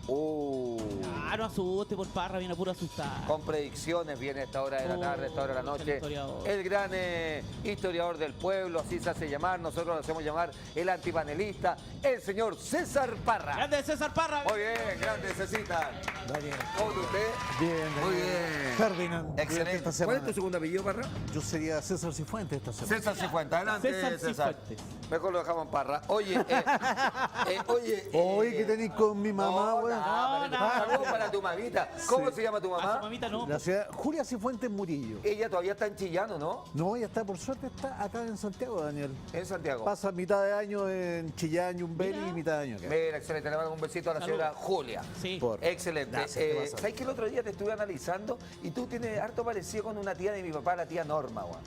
No asuste por Parra, viene a puro asustar. Con predicciones viene a esta hora de la tarde, a esta hora de la noche. El gran historiador del pueblo, así se hace llamar. Nosotros lo hacemos llamar el antipanelista, el señor César Parra. ¡Grande César Parra! Muy bien, grande Cecita. Daniel. ¿Cómo está usted? Bien, Muy bien. Ferdinand. Excelente. Esta ¿Cuál semana. es tu segundo apellido, Parra? Yo sería César Cifuentes esta semana. César Cifuentes. Adelante, César César. Cifuentes. Mejor lo dejamos en Parra. Oye, Oye, ¿qué tenés con mi mamá, no, weón? Saludos para tu mamita. ¿Cómo se llama tu A su mamá? mamita no. La ciudad Julia Cifuentes Murillo. Ella todavía está en Chillano, ¿no? No, ella está, por suerte, está acá en Santiago, Daniel. En Santiago. Pasa mitad de año en Chillán, Yumbeli y mitad de año acá. Mira, excelente. Le mando un besito a la señora Julia. Sí. Excelente. Gracias, ¿qué pasa? ¿Sabes que el otro día te estuve analizando y tú tienes harto parecido con una tía de mi papá, la tía Norma, weón?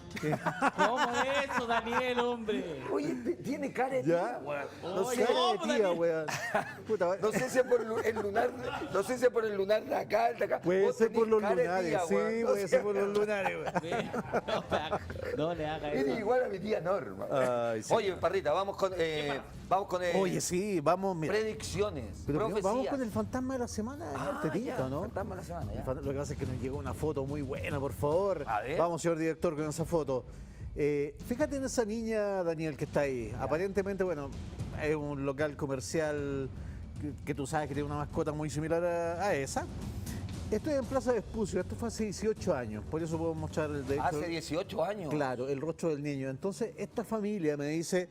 ¿Cómo es eso, Daniel, hombre? Oye, tiene cara de ¿Ya? tía, weón. No Oye, sé, ¿cómo, tía, Daniel? weón. Puta, No sé si es por el lunar, no sé si es por el lunar de acá, de acá. puede Vos ser tenés por los cara de lunares, tía, sí, weón. No puede sé. ser por los lunares, weón. No le haga Eres eso. igual a mi tía Norma. Ay, sí. Oye, Parrita, vamos con Oye, sí, vamos, mira. predicciones, Pero primero profecías. vamos con el fantasma de la semana, Daniel, te tinca, ya, ¿no? fantasma de la semana, ya. Lo que pasa es que nos llegó una foto muy buena, por favor. A ver. Vamos, señor director, con esa foto. Fíjate en esa niña, Daniel, que está ahí. Aparentemente, bueno, es un local comercial que tú sabes que tiene una mascota muy similar a esa. Esto es en Plaza Vespucio, esto fue hace 18 años, por eso puedo mostrar el de Hace 18 años. Claro, el rostro del niño. Entonces, esta familia me dice,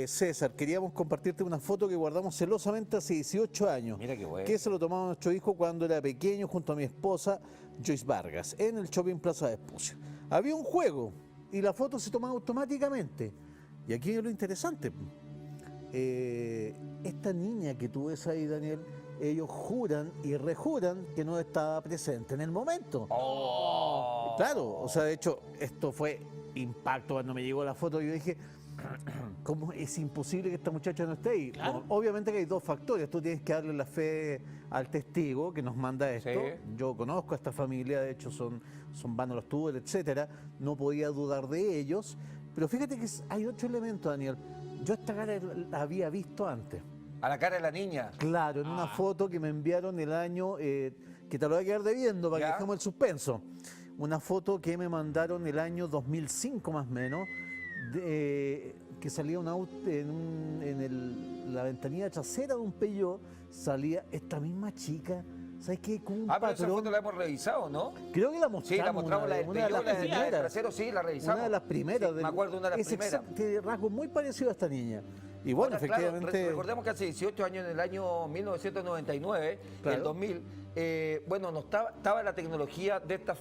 César, queríamos compartirte una foto que guardamos celosamente hace 18 años. Mira qué bueno. Que se lo tomaba nuestro hijo cuando era pequeño junto a mi esposa, Joyce Vargas, en el Shopping Plaza Vespucio. Había un juego y la foto se tomaba automáticamente. Y aquí es lo interesante. Esta niña que tú ves ahí, Daniel, ellos juran y rejuran que no estaba presente en el momento. Claro, o sea, de hecho, esto fue impacto cuando me llegó la foto. Yo dije, ¿cómo es imposible que esta muchacha no esté ahí? Claro. Bueno, obviamente que hay dos factores. Tú tienes que darle la fe al testigo que nos manda esto. Sí. Yo conozco a esta familia, de hecho son vándalos Tuber, etcétera. No podía dudar de ellos. Pero fíjate que hay otro elemento, Daniel. Yo esta cara la había visto antes. A la cara de la niña. Claro, en una foto que me enviaron el año, que te lo voy a quedar debiendo para ¿Ya? que dejemos el suspenso. Una foto que me mandaron el año 2005 más o menos, que salía un auto la ventanilla trasera de un Peugeot, salía esta misma chica, ¿sabes qué? Con un Pero esa patrón. foto la hemos revisado, ¿no? Creo que la mostramos. Sí, la mostramos, la de una de las Peugeot, la del primeras. trasero, sí, la revisamos. Una de las primeras. Sí, me acuerdo, una de las es primeras. Tiene rasgos muy parecidos a esta niña. Y bueno, Ahora, claro, efectivamente. recordemos que hace 18 años, en el año 1999, Claro. el 2000, bueno, no estaba la tecnología de estas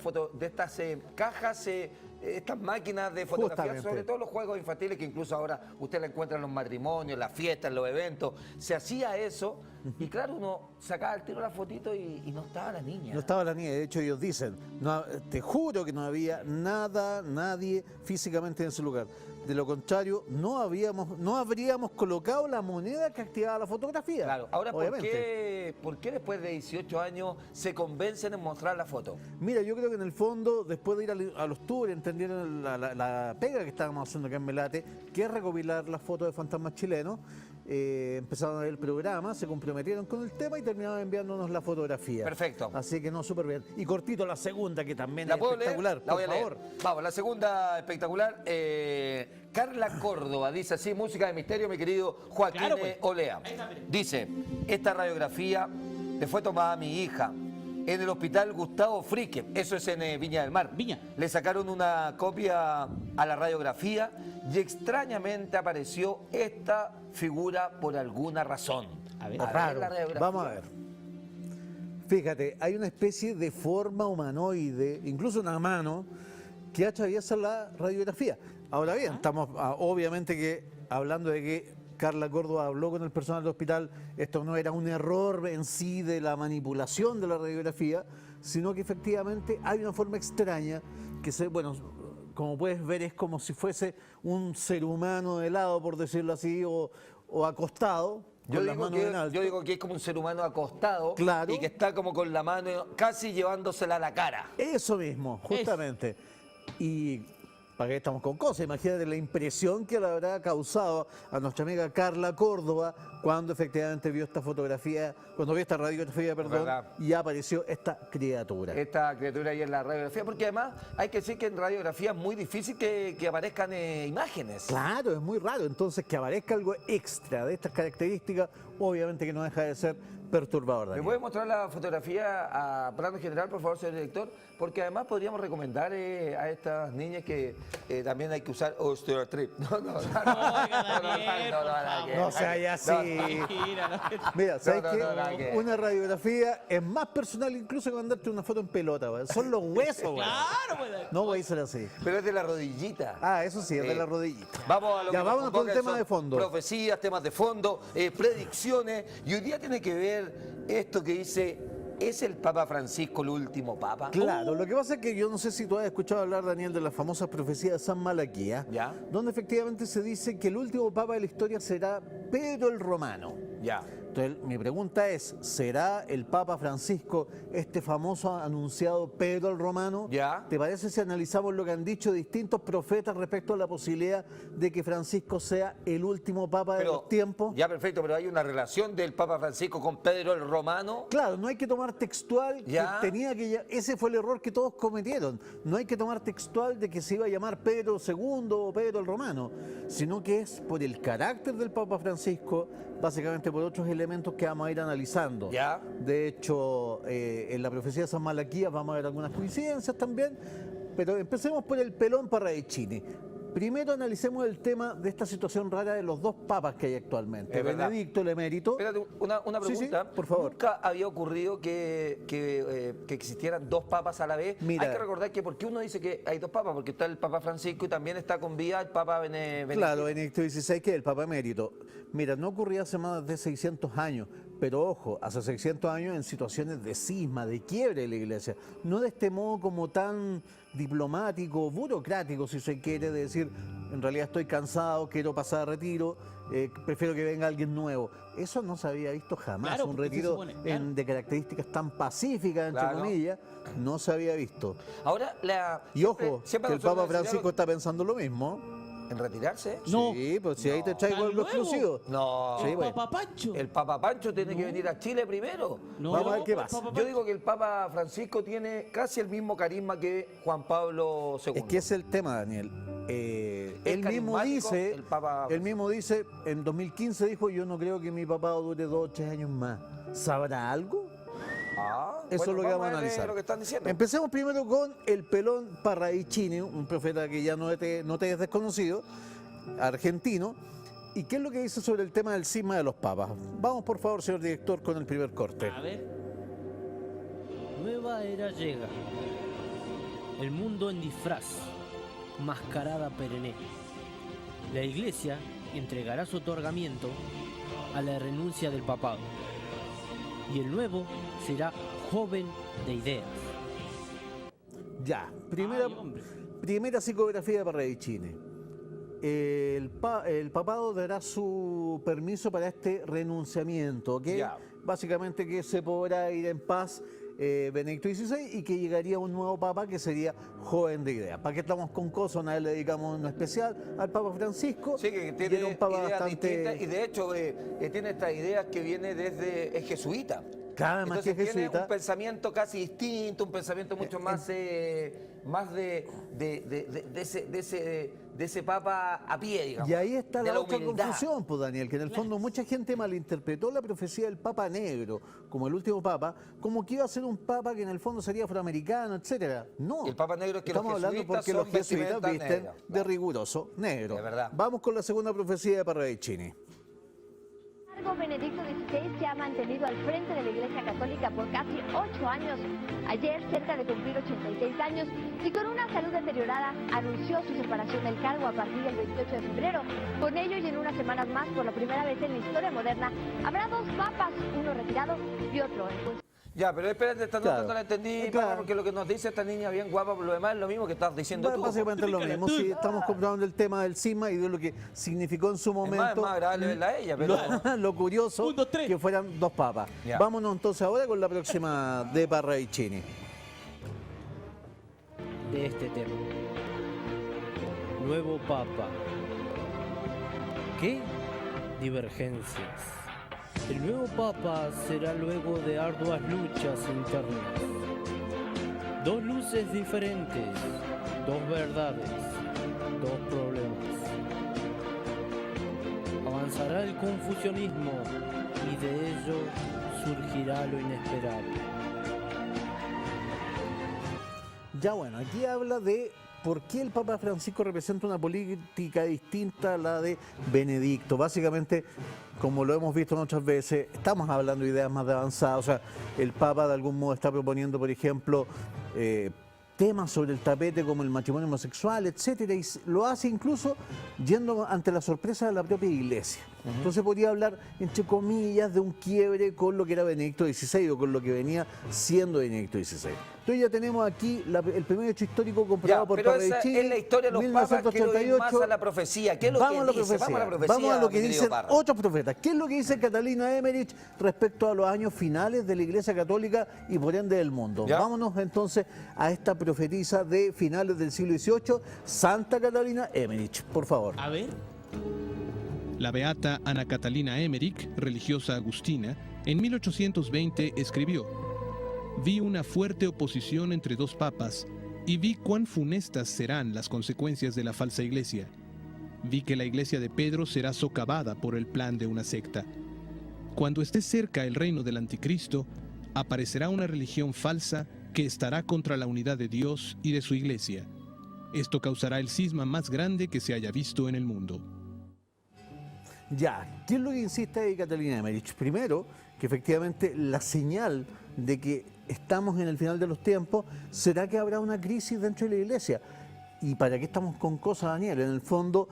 cajas, estas máquinas de fotografía, Justamente. sobre todo los juegos infantiles, que incluso ahora usted la encuentra en los matrimonios, las fiestas, en los eventos. Se hacía eso y claro, uno sacaba el tiro la fotito y no estaba la niña. No estaba la niña, de hecho ellos dicen, no, te juro que no había nadie físicamente en ese lugar. De lo contrario, no habríamos colocado la moneda que activaba la fotografía. Claro, ahora, obviamente. ¿por qué después de 18 años se convencen en mostrar la foto? Mira, yo creo que en el fondo, después de ir a los tours, entendieron la pega que estábamos haciendo acá en Melate, que es recopilar las fotos de fantasmas chilenos. Empezaron a ver el programa, se comprometieron con el tema y terminaron enviándonos la fotografía. Perfecto. Así que no, súper bien. Y cortito la segunda, que también ¿La es puedo leer? espectacular, La voy por a leer. favor. Vamos, la segunda espectacular. Carla Córdoba dice así, música de misterio, mi querido Joaquín Claro, pues. Olea. Dice, esta radiografía le fue tomada a mi hija en el hospital Gustavo Frique, eso es en Viña del Mar. Viña. Le sacaron una copia a la radiografía y extrañamente apareció esta figura por alguna razón. A ver. la Raro. radiografía. Vamos a ver. Fíjate, hay una especie de forma humanoide, incluso una mano, que atraviesa la radiografía. Ahora bien, estamos obviamente que hablando de que Carla Córdoba habló con el personal del hospital, esto no era un error en sí de la manipulación de la radiografía, sino que efectivamente hay una forma extraña que bueno, como puedes ver es como si fuese un ser humano de lado, por decirlo así, o acostado. Con las manos en alto. Yo digo que es como un ser humano acostado, Claro. y que está como con la mano casi llevándosela a la cara. Eso mismo, justamente. Y ¿Para qué estamos con cosas? Imagínate la impresión que le habrá causado a nuestra amiga Carla Córdoba cuando efectivamente vio esta fotografía, cuando vio esta radiografía, perdón, ¿Verdad? y apareció esta criatura. Esta criatura ahí en la radiografía, porque además hay que decir que en radiografía es muy difícil que aparezcan imágenes. Claro, es muy raro. Entonces, que aparezca algo extra de estas características, obviamente que no deja de ser perturbador. ¿Me Daniel. puede mostrar la fotografía a plano general, por favor, señor director? Porque además podríamos recomendar a estas niñas que también hay que usar osteotrip. No sea ya así. Mira, ¿sabes no, qué? no, nada que- Una radiografía es más personal incluso que mandarte una foto en pelota, weón. Son los huesos, weón. Claro, pues. No voy a ser así. Pero es de la rodillita. Ah, eso sí, es de la rodillita. Vamos a lo Ya, que nos vámonos con convoca, temas son de fondo. Profecías, temas de fondo, predicciones. Y hoy día tiene que ver esto que dice, ¿es el Papa Francisco el último Papa? Claro, lo que pasa es que yo no sé si tú has escuchado hablar, Daniel, de la famosa profecía de San Malaquía, Ya. donde efectivamente se dice que el último Papa de la historia será Pedro el Romano. Ya. Entonces, mi pregunta es, ¿será el Papa Francisco este famoso anunciado Pedro el Romano? Ya. ¿Te parece si analizamos lo que han dicho distintos profetas respecto a la posibilidad de que Francisco sea el último Papa de los tiempos? Ya, perfecto, pero hay una relación del Papa Francisco con Pedro el Romano. Claro, no hay que tomar textual, Ya. ese fue el error que todos cometieron. No hay que tomar textual de que se iba a llamar Pedro II o Pedro el Romano, sino que es por el carácter del Papa Francisco, básicamente por otros elementos que vamos a ir analizando. Ya. De hecho, en la profecía de San Malaquías vamos a ver algunas coincidencias también, pero empecemos por el pelón Parravicini. Primero analicemos el tema de esta situación rara de los dos papas que hay actualmente. Es verdad. Benedicto el emérito. Espérate, una Sí, pregunta. sí, por favor. Nunca había ocurrido que existieran dos papas a la vez. Mira. Hay que recordar que porque uno dice que hay dos papas, porque está el Papa Francisco y también está con vida el Papa Benedicto. Claro, Benedicto XVI, que es el Papa Emérito. Mira, no ocurría hace más de 600 años, pero ojo, hace 600 años en situaciones de cisma, de quiebre de la Iglesia. No de este modo como tan diplomático, burocrático, si se quiere, de decir, en realidad estoy cansado, quiero pasar a retiro, prefiero que venga alguien nuevo. Eso no se había visto jamás, Claro, un porque se retiro supone, claro. de características tan pacíficas, entre Claro. comillas, no se había visto. Ahora, Y ojo, siempre que el nosotros Papa Francisco enseñaron está pensando lo mismo. en retirarse. No. Sí, pues si ahí te traigo ¿Tan algo luego? exclusivo. No. Sí, El bueno. Papa Pancho. El Papa Pancho tiene que venir a Chile primero. No, Vamos a ver qué el pasa. Papa Yo Pancho. digo que el Papa Francisco tiene casi el mismo carisma que Juan Pablo II. Es que ese es el tema, Daniel. Él mismo carismático, dice, el Papa- él mismo dice, en 2015 dijo, yo no creo que mi papá dure 2 o 3 años más. ¿Sabrá algo? Eso es lo que vamos a ver, analizar. lo que están diciendo. Empecemos primero con el pelón Parravicini, un profeta que ya no te es desconocido, argentino. ¿Y qué es lo que dice sobre el tema del cisma de los papas? Vamos, por favor, señor director, con el primer corte. A ver. Nueva era llega. El mundo en disfraz. Mascarada perenne. La iglesia entregará su otorgamiento a la renuncia del papado. Y el nuevo será joven de ideas. Ya, Ay, hombre. primera psicografía de Parravicini. El papado dará su permiso para este renunciamiento, ¿ok? Ya. Básicamente que se podrá ir en paz Benedicto XVI y que llegaría un nuevo papa que sería joven de idea. ¿Para qué estamos con cosas? Una vez le dedicamos uno especial al Papa Francisco. Sí, que y tiene era un papa ideas bastante... distintas y de hecho tiene estas ideas que viene desde es jesuita. Claro, además Entonces que es tiene jesuita. un pensamiento casi distinto, un pensamiento mucho más de ese papa a pie, digamos. Y ahí está de la la otra humildad. confusión, pues Daniel, que en el fondo mucha gente malinterpretó la profecía del Papa Negro, como el último Papa, como que iba a ser un Papa que en el fondo sería afroamericano, etcétera. No. Y el Papa Negro es que Estamos los hablando jesuitas porque los son jesuitas vestimenta visten negra, de claro. riguroso negro. Es verdad. Vamos con la segunda profecía de Parravicini. Benedicto XVI se ha mantenido al frente de la Iglesia Católica por casi 8 años. Ayer, cerca de cumplir 86 años y con una salud deteriorada, anunció su separación del cargo a partir del 28 de febrero. Con ello y en unas semanas más, por la primera vez en la historia moderna, habrá 2 papas, uno retirado y otro en función. Ya, pero espérate, esta nota Claro. no la entendí, Claro. Papa, porque lo que nos dice esta niña bien guapa, por lo demás es lo mismo que estás diciendo tú. Básicamente es lo mismo. Sí, estamos comprobando el tema del cisma y de lo que significó en su momento. Es más agradable verla a ella, pero... Lo curioso 1, 2, 3. que fueran 2 papas. Ya. Vámonos entonces ahora con la próxima de Parravicini. De este tema. nuevo Papa. ¿Qué? Divergencias. El nuevo Papa será luego de arduas luchas internas. Dos luces diferentes, dos verdades, dos problemas. Avanzará el confucianismo y de ello surgirá lo inesperable. Ya bueno, aquí habla de por qué el Papa Francisco representa una política distinta a la de Benedicto. Básicamente, como lo hemos visto muchas veces, estamos hablando de ideas más avanzadas. O sea, el Papa de algún modo está proponiendo, por ejemplo, temas sobre el tapete como el matrimonio homosexual, etcétera, y lo hace incluso yendo ante la sorpresa de la propia Iglesia. Entonces podría hablar, entre comillas, de un quiebre con lo que era Benedicto XVI o con lo que venía siendo Benedicto XVI. Entonces ya tenemos aquí el primer hecho histórico comprobado por pero Parra esa Chile, es la historia de los papas. Quiero ir más a la profecía. ¿Qué es lo que dice? Vamos a la profecía. Vamos a lo que mi querido dicen Parra. otros profetas. ¿Qué es lo que dice Catalina Emmerich respecto a los años finales de la Iglesia Católica y por ende del mundo? ¿Ya? Vámonos entonces a esta profetisa de finales del siglo XVIII, Santa Catalina Emmerich, por favor. A ver. La beata Ana Catalina Emmerich, religiosa agustina, en 1820 escribió: «Vi una fuerte oposición entre dos papas y vi cuán funestas serán las consecuencias de la falsa iglesia. Vi que la iglesia de Pedro será socavada por el plan de una secta. Cuando esté cerca el reino del anticristo, aparecerá una religión falsa que estará contra la unidad de Dios y de su iglesia. Esto causará el cisma más grande que se haya visto en el mundo». Ya, ¿qué es lo que insiste ahí Catalina Emmerich? Primero, que efectivamente la señal de que estamos en el final de los tiempos será que habrá una crisis dentro de la iglesia. ¿Y para qué estamos con cosas, Daniel? En el fondo,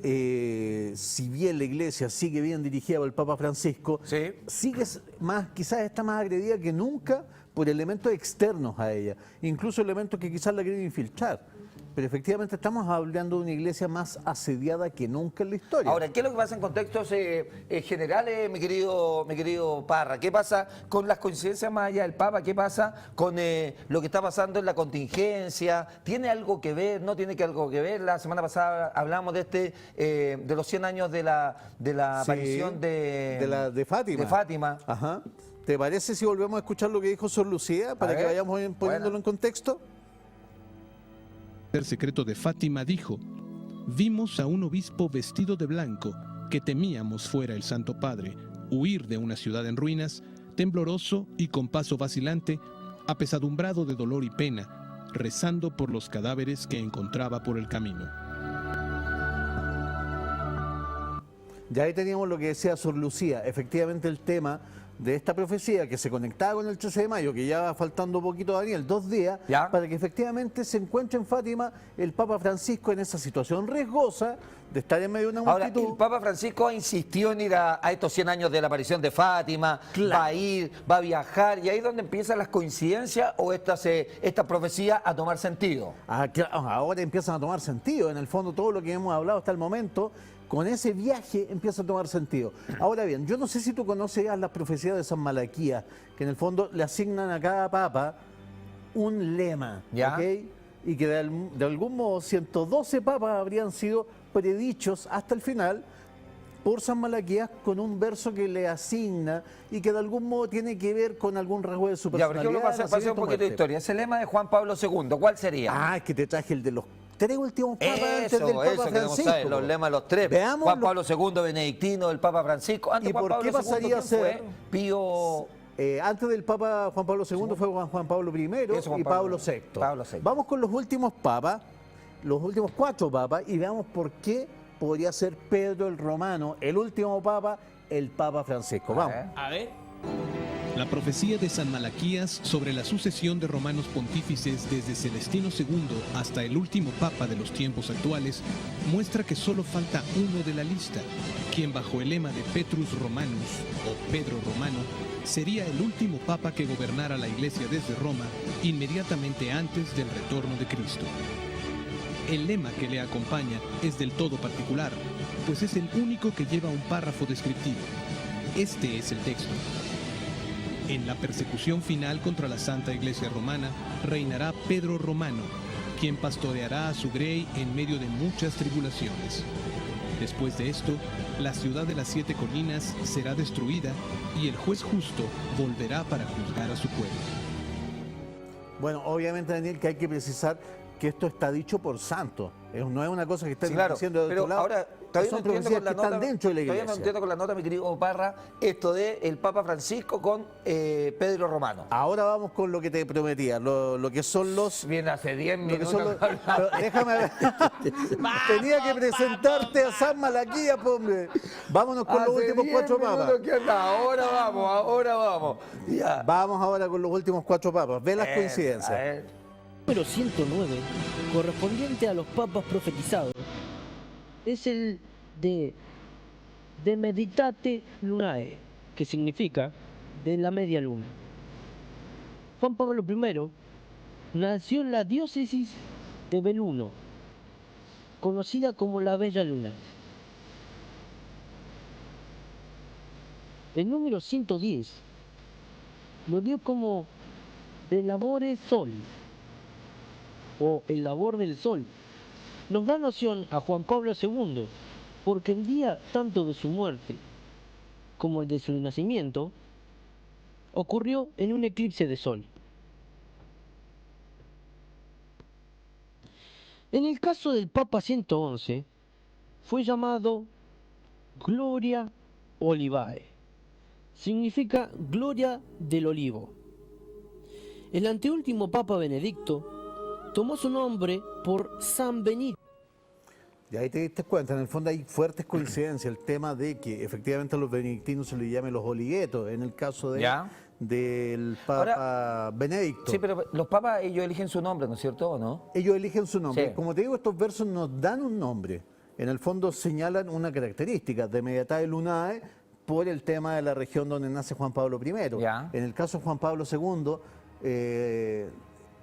si bien la iglesia sigue bien dirigida por el Papa Francisco, Sí. sigue más, quizás está más agredida que nunca por elementos externos a ella, incluso elementos que quizás la quieren infiltrar. Pero efectivamente estamos hablando de una iglesia más asediada que nunca en la historia. Ahora, ¿qué es lo que pasa en contextos generales, mi querido Parra? ¿Qué pasa con las coincidencias más allá del Papa? ¿Qué pasa con lo que está pasando en la contingencia? ¿Tiene algo que ver? ¿No tiene algo que ver? La semana pasada hablamos de los 100 años de la Sí, aparición de Fátima. De Fátima. Ajá. ¿Te parece si volvemos a escuchar lo que dijo Sor Lucía para A que ver, vayamos poniéndolo bueno. en contexto? El secreto de Fátima dijo: «Vimos a un obispo vestido de blanco que temíamos fuera el Santo Padre, huir de una ciudad en ruinas, tembloroso y con paso vacilante, apesadumbrado de dolor y pena, rezando por los cadáveres que encontraba por el camino». Ya ahí teníamos lo que decía Sor Lucía, efectivamente el tema de esta profecía que se conectaba con el 13 de mayo, que ya va faltando poquito, Daniel, 2 días, ¿Ya? para que efectivamente se encuentre en Fátima el Papa Francisco en esa situación riesgosa de estar en medio de una Ahora, multitud. el Papa Francisco insistió en ir a estos 100 años de la aparición de Fátima, Claro. va a ir, va a viajar, y ahí es donde empiezan las coincidencias o esta profecía a tomar sentido. Ahora empiezan a tomar sentido, en el fondo todo lo que hemos hablado hasta el momento, con ese viaje empieza a tomar sentido. Ahora bien, yo no sé si tú conoces ya las profecías de San Malaquías, que en el fondo le asignan a cada papa un lema, ¿Ya? ¿ok? Y que de algún modo 112 papas habrían sido predichos hasta el final por San Malaquías con un verso que le asigna y que de algún modo tiene que ver con algún rasgo de su Ya, por personalidad. ejemplo, pasa un poquito de historia. Ese lema de Juan Pablo II, ¿cuál sería? Ah, es que te traje el de los 3 últimos papas antes del Papa Eso queremos Francisco. saber, los lemas de los 3. Veamos Juan lo- Pablo II, benedictino, el Papa Francisco. Antes ¿Y Juan por Pablo qué II, pasaría ¿quién a ser? fue? Pío... Antes del Papa Juan Pablo II fue Juan Pablo I Eso, Juan y Pablo Pablo VI. Pablo VI. Vamos con los últimos papas, los últimos 4 papas, y veamos por qué podría ser Pedro el Romano, el último papa, el Papa Francisco. Vamos. A ver. La profecía de San Malaquías sobre la sucesión de romanos pontífices desde Celestino II hasta el último papa de los tiempos actuales muestra que solo falta uno de la lista, quien bajo el lema de Petrus Romanus o Pedro Romano sería el último papa que gobernara la iglesia desde Roma inmediatamente antes del retorno de Cristo. El lema que le acompaña es del todo particular, pues es el único que lleva un párrafo descriptivo. Este es el texto. En la persecución final contra la Santa Iglesia Romana reinará Pedro Romano, quien pastoreará a su grey en medio de muchas tribulaciones. Después de esto, la ciudad de las 7 colinas será destruida y el juez justo volverá para juzgar a su pueblo. Bueno, obviamente, Daniel, que hay que precisar que esto está dicho por santos. No es una cosa que están Sí, claro, diciendo de pero otro lado. ahora todavía Son no entiendo profecías con la que están nota, dentro de la todavía iglesia. no entiendo con la nota, mi querido Parra, esto de el Papa Francisco con Pedro Romano. Ahora vamos con lo que te prometía, lo que son los... Viene hace 10 lo que minutos. son los- pero déjame ver. Tenía que presentarte a San Malaquías, po, hombre. Vámonos con los Hace últimos 10 4 papas. minutos que anda. Ahora vamos. Ya. Vamos ahora con los últimos 4 papas. Ve las A coincidencias. ver. Número 109, correspondiente a los papas profetizados, es el de Meditate Lunae, que significa de la media luna. Juan Pablo I nació en la diócesis de Belluno, conocida como la Bella Luna. El número 110 lo dio como de Labore Sol, o el labor del sol. Nos da noción a Juan Pablo II, porque el día tanto de su muerte como el de su nacimiento ocurrió en un eclipse de sol. En el caso del Papa 111, fue llamado Gloria Olivae. Significa gloria del olivo. El anteúltimo Papa Benedicto tomó su nombre por San Benito. Y ahí te diste cuenta, en el fondo hay fuertes coincidencias. El tema de que efectivamente a los benedictinos se les llame los oliguetos, en el caso de, Ya. del Papa Benedicto. Sí, pero los papas ellos eligen su nombre, ¿no es cierto o no? Ellos eligen su nombre. Sí. Como te digo, estos versos nos dan un nombre. En el fondo señalan una característica de Mediatae Lunae por el tema de la región donde nace Juan Pablo I. Ya. En el caso de Juan Pablo II,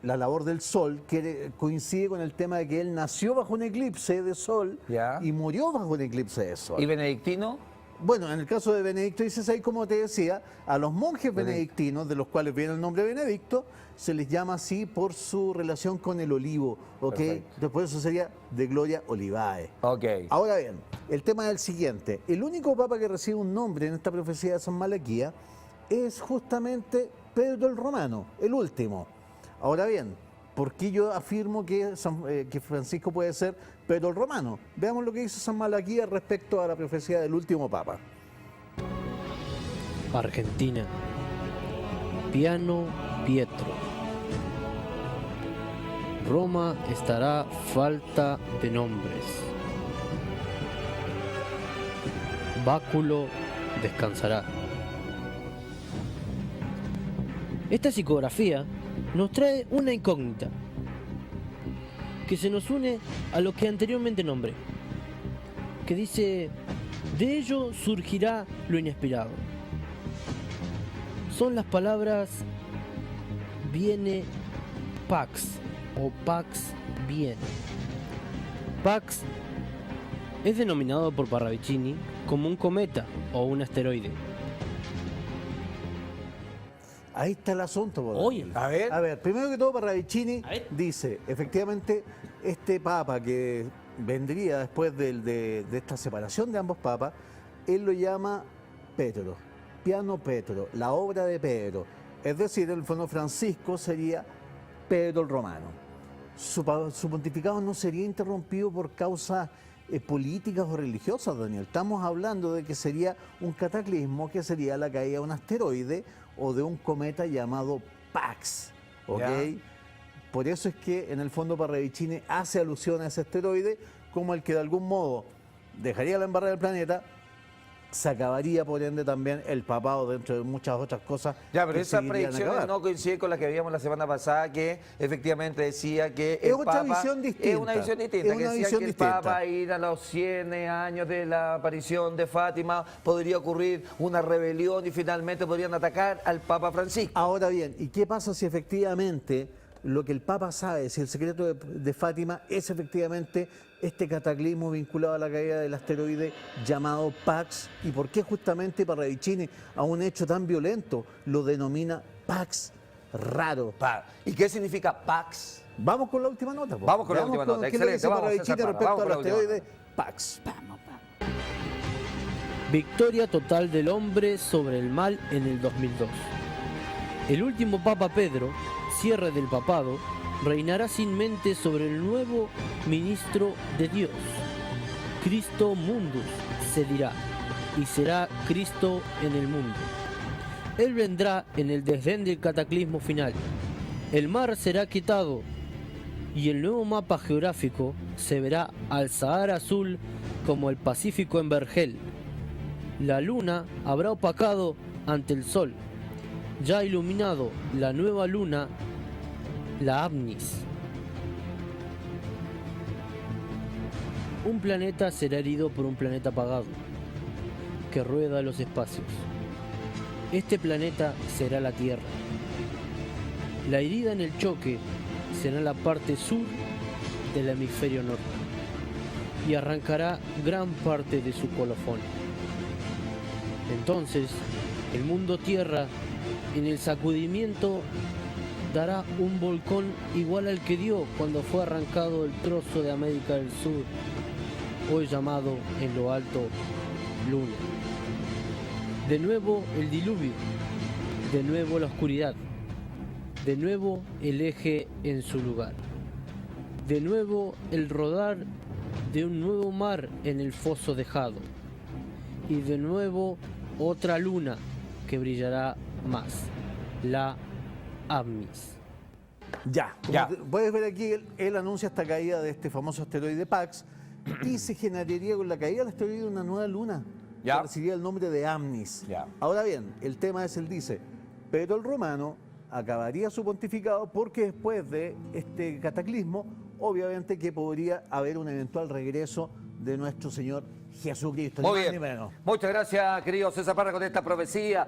la labor del sol que coincide con el tema de que él nació bajo un eclipse de sol Ya. y murió bajo un eclipse de sol. ¿Y benedictino? Bueno, en el caso de Benedicto XVI, como te decía, a los monjes benedictinos, de los cuales viene el nombre Benedicto, se les llama así por su relación con el olivo, ¿ok? Perfecto. Después eso sería de Gloria Olivae. Ok. Ahora bien, el tema es el siguiente. El único papa que recibe un nombre en esta profecía de San Malaquías es justamente Pedro el Romano, el último. Ahora bien, ¿por qué yo afirmo que Francisco puede ser Pedro el Romano? Veamos lo que dice San Malaquías respecto a la profecía del último papa. Argentina. Piano Pietro. Roma estará falta de nombres. Báculo descansará. Esta psicografía nos trae una incógnita que se nos une a lo que anteriormente nombré, que dice: de ello surgirá lo inesperado. Son las palabras viene pax o pax viene. Pax es denominado por Parravicini como un cometa o un asteroide. Ahí está el asunto, po, Oye, Daniel. A ver, primero que todo, Parravicini A ver. dice, efectivamente, este papa que vendría después de esta separación de ambos papas, él lo llama Pedro, Piano Pedro, la obra de Pedro. Es decir, en el fondo Francisco sería Pedro el Romano. Su pontificado no sería interrumpido por causas políticas o religiosas, Daniel. Estamos hablando de que sería un cataclismo, que sería la caída de un asteroide o de un cometa llamado Pax, ¿ok? Ya. Por eso es que en el fondo Parravicini hace alusión a ese asteroide como el que de algún modo dejaría la embarrada del planeta, se acabaría por ende también el papado dentro de muchas otras cosas. Ya, pero que esas seguirían a predicciones acabar. no coinciden con las que habíamos la semana pasada, que efectivamente decía que el Es otra Papa... visión distinta. Es una visión distinta, Es que una decía visión que el distinta. Papa ir a los 100 años de la aparición de Fátima podría ocurrir una rebelión y finalmente podrían atacar al Papa Francisco. Ahora bien, ¿y qué pasa si efectivamente lo que el Papa sabe, si el secreto de Fátima es efectivamente este cataclismo vinculado a la caída del asteroide llamado Pax? ¿Y por qué justamente Parravicini, a un hecho tan violento, lo denomina Pax raro? ¿Y qué significa Pax? Vamos con la última nota. Po. Vamos con la última nota. ¿Qué es lo que Excelente. dice Vamos, Parravicini César Parra. respecto Vamos al con la última asteroide Pax? Victoria total del hombre sobre el mal en el 2002. El último Papa Pedro, cierre del papado, reinará sin mente sobre el nuevo ministro de Dios. Cristo Mundus se dirá, y será Cristo en el mundo. Él vendrá en el desdén del cataclismo final. El mar será quitado y el nuevo mapa geográfico se verá al Sahara Azul como el Pacífico en Vergel. La luna habrá opacado ante el sol. Ya ha iluminado la nueva luna, la Amnis. Un planeta será herido por un planeta apagado, que rueda los espacios. Este planeta será la Tierra. La herida en el choque será la parte sur del hemisferio norte y arrancará gran parte de su colofón. Entonces, el mundo Tierra, en el sacudimiento, dará un volcán igual al que dio cuando fue arrancado el trozo de América del Sur, hoy llamado en lo alto Luna. De nuevo el diluvio, de nuevo la oscuridad, de nuevo el eje en su lugar, de nuevo el rodar de un nuevo mar en el foso dejado, y de nuevo otra luna que brillará más, la Amnis. Ya, Ya. puedes ver aquí, él anuncia esta caída de este famoso asteroide Pax y se generaría con la caída del asteroide una nueva luna. Ya. Que recibiría el nombre de Amnis. Ya. Ahora bien, el tema es, él dice, pero el romano acabaría su pontificado porque después de este cataclismo, obviamente que podría haber un eventual regreso de nuestro Señor Jesucristo. Muy ni más bien. ni menos. Muchas gracias, querido César Parra, con esta profecía.